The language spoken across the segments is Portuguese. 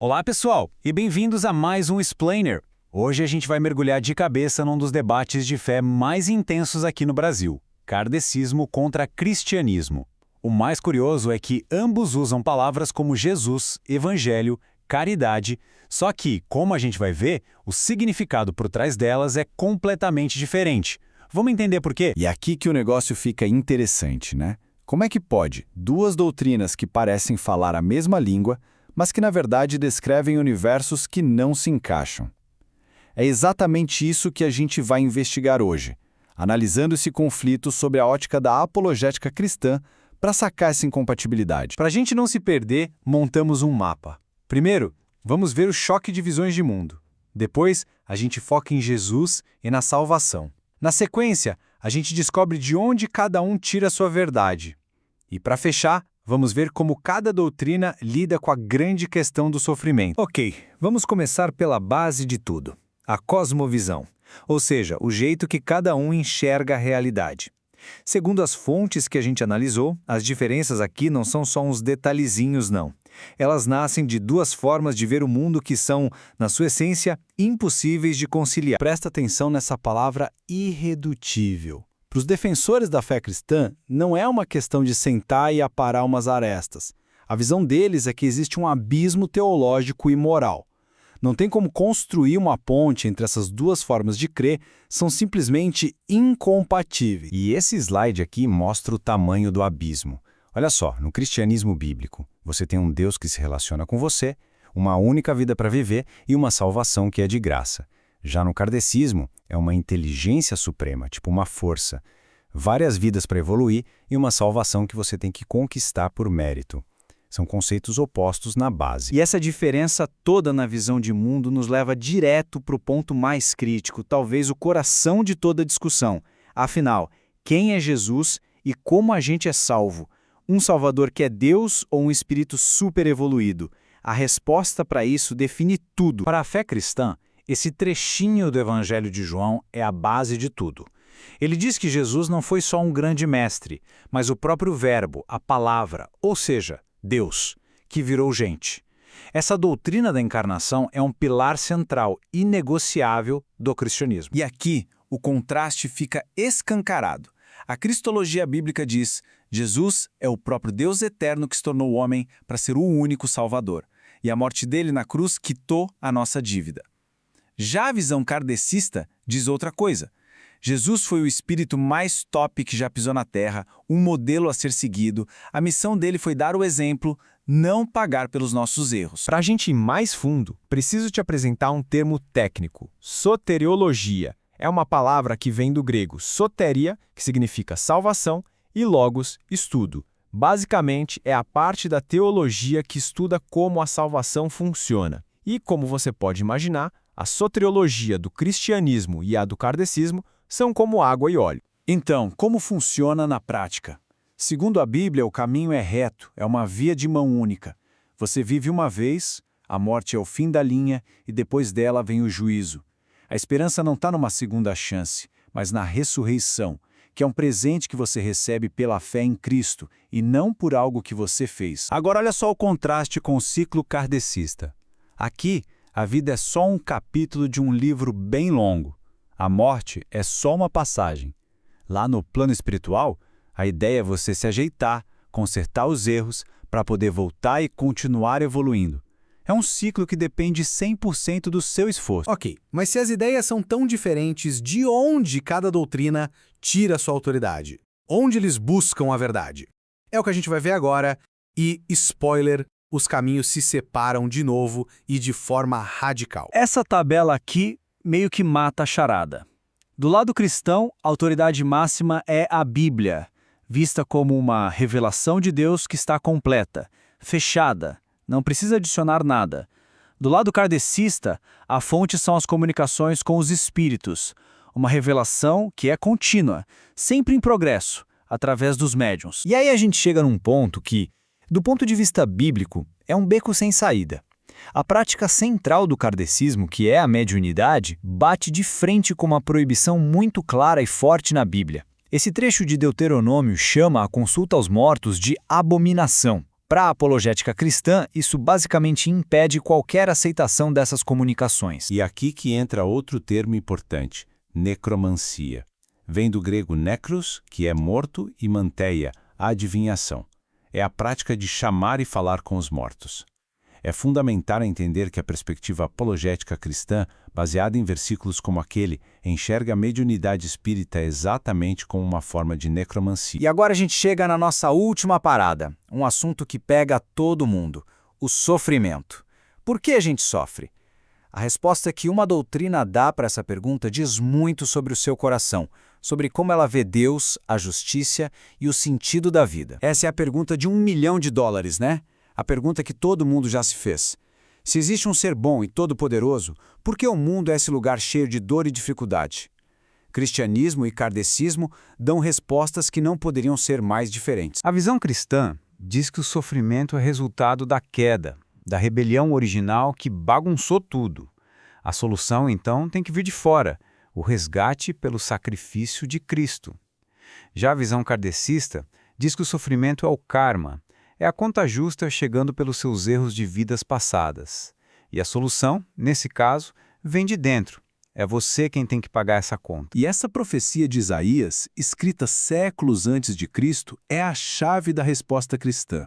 Olá pessoal, e bem-vindos a mais um Explainer. Hoje a gente vai mergulhar de cabeça num dos debates de fé mais intensos aqui no Brasil, kardecismo contra cristianismo. O mais curioso é que ambos usam palavras como Jesus, evangelho, caridade, só que, como a gente vai ver, o significado por trás delas é completamente diferente. Vamos entender por quê? E é aqui que o negócio fica interessante, né? Como é que pode duas doutrinas que parecem falar a mesma língua, mas que na verdade descrevem universos que não se encaixam? É exatamente isso que a gente vai investigar hoje, analisando esse conflito sob a ótica da apologética cristã para sacar essa incompatibilidade. Para a gente não se perder, montamos um mapa. Primeiro, vamos ver o choque de visões de mundo. Depois, a gente foca em Jesus e na salvação. Na sequência, a gente descobre de onde cada um tira sua verdade. E para fechar, vamos ver como cada doutrina lida com a grande questão do sofrimento. Ok, vamos começar pela base de tudo, a cosmovisão, ou seja, o jeito que cada um enxerga a realidade. Segundo as fontes que a gente analisou, as diferenças aqui não são só uns detalhezinhos, não. Elas nascem de duas formas de ver o mundo que são, na sua essência, impossíveis de conciliar. Presta atenção nessa palavra irredutível. Para os defensores da fé cristã, não é uma questão de sentar e aparar umas arestas. A visão deles é que existe um abismo teológico e moral. Não tem como construir uma ponte entre essas duas formas de crer, são simplesmente incompatíveis. E esse slide aqui mostra o tamanho do abismo. Olha só, no cristianismo bíblico, você tem um Deus que se relaciona com você, uma única vida para viver e uma salvação que é de graça. Já no kardecismo, é uma inteligência suprema, tipo uma força, várias vidas para evoluir e uma salvação que você tem que conquistar por mérito. São conceitos opostos na base. E essa diferença toda na visão de mundo nos leva direto para o ponto mais crítico, talvez o coração de toda a discussão. Afinal, quem é Jesus e como a gente é salvo? Um Salvador que é Deus ou um espírito super evoluído? A resposta para isso define tudo. Para a fé cristã, esse trechinho do Evangelho de João é a base de tudo. Ele diz que Jesus não foi só um grande mestre, mas o próprio Verbo, a palavra, ou seja, Deus, que virou gente. Essa doutrina da encarnação é um pilar central, inegociável do cristianismo. E aqui, o contraste fica escancarado. A cristologia bíblica diz: Jesus é o próprio Deus eterno que se tornou homem para ser o único Salvador. E a morte dele na cruz quitou a nossa dívida. Já a visão kardecista diz outra coisa. Jesus foi o espírito mais top que já pisou na Terra, um modelo a ser seguido. A missão dele foi dar o exemplo, não pagar pelos nossos erros. Para a gente ir mais fundo, preciso te apresentar um termo técnico, soteriologia. É uma palavra que vem do grego soteria, que significa salvação, e logos, estudo. Basicamente, é a parte da teologia que estuda como a salvação funciona. E, como você pode imaginar, a soteriologia do cristianismo e a do kardecismo são como água e óleo. Então, como funciona na prática? Segundo a Bíblia, o caminho é reto, é uma via de mão única. Você vive uma vez, a morte é o fim da linha e depois dela vem o juízo. A esperança não está numa segunda chance, mas na ressurreição, que é um presente que você recebe pela fé em Cristo e não por algo que você fez. Agora olha só o contraste com o ciclo kardecista. Aqui, a vida é só um capítulo de um livro bem longo. A morte é só uma passagem. Lá no plano espiritual, a ideia é você se ajeitar, consertar os erros, para poder voltar e continuar evoluindo. É um ciclo que depende 100% do seu esforço. Ok, mas se as ideias são tão diferentes, de onde cada doutrina tira sua autoridade? Onde eles buscam a verdade? É o que a gente vai ver agora e, spoiler, os caminhos se separam de novo e de forma radical. Essa tabela aqui meio que mata a charada. Do lado cristão, a autoridade máxima é a Bíblia, vista como uma revelação de Deus que está completa, fechada, não precisa adicionar nada. Do lado kardecista, a fonte são as comunicações com os espíritos, uma revelação que é contínua, sempre em progresso, através dos médiuns. E aí a gente chega num ponto que, do ponto de vista bíblico, é um beco sem saída. A prática central do kardecismo, que é a mediunidade, bate de frente com uma proibição muito clara e forte na Bíblia. Esse trecho de Deuteronômio chama a consulta aos mortos de abominação. Para a apologética cristã, isso basicamente impede qualquer aceitação dessas comunicações. E aqui que entra outro termo importante, necromancia. Vem do grego necros, que é morto, e manteia, a adivinhação. É a prática de chamar e falar com os mortos. É fundamental entender que a perspectiva apologética cristã, baseada em versículos como aquele, enxerga a mediunidade espírita exatamente como uma forma de necromancia. E agora a gente chega na nossa última parada, um assunto que pega todo mundo, o sofrimento. Por que a gente sofre? A resposta que uma doutrina dá para essa pergunta diz muito sobre o seu coração, sobre como ela vê Deus, a justiça e o sentido da vida. Essa é a pergunta de $1 milhão, né? A pergunta que todo mundo já se fez. Se existe um ser bom e todo-poderoso, por que o mundo é esse lugar cheio de dor e dificuldade? Cristianismo e kardecismo dão respostas que não poderiam ser mais diferentes. A visão cristã diz que o sofrimento é resultado da queda, da rebelião original que bagunçou tudo. A solução, então, tem que vir de fora, o resgate pelo sacrifício de Cristo. Já a visão kardecista diz que o sofrimento é o karma, é a conta justa chegando pelos seus erros de vidas passadas. E a solução, nesse caso, vem de dentro. É você quem tem que pagar essa conta. E essa profecia de Isaías, escrita séculos antes de Cristo, é a chave da resposta cristã.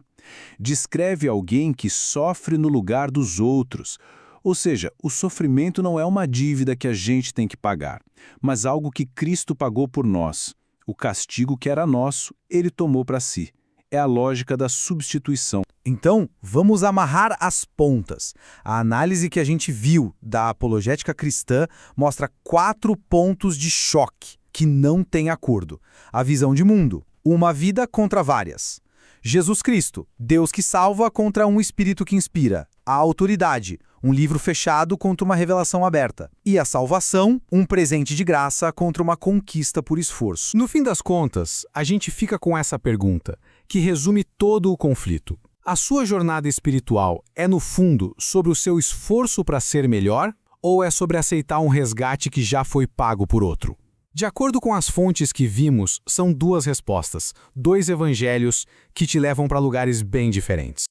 Descreve alguém que sofre no lugar dos outros. Ou seja, o sofrimento não é uma dívida que a gente tem que pagar, mas algo que Cristo pagou por nós. O castigo que era nosso, ele tomou para si. É a lógica da substituição. Então, vamos amarrar as pontas. A análise que a gente viu da apologética cristã mostra 4 pontos de choque que não têm acordo. A visão de mundo, uma vida contra várias. Jesus Cristo, Deus que salva contra um espírito que inspira. A autoridade, um livro fechado contra uma revelação aberta. E a salvação, um presente de graça contra uma conquista por esforço. No fim das contas, a gente fica com essa pergunta, que resume todo o conflito. A sua jornada espiritual é, no fundo, sobre o seu esforço para ser melhor ou é sobre aceitar um resgate que já foi pago por outro? De acordo com as fontes que vimos, são 2 respostas, 2 evangelhos que te levam para lugares bem diferentes.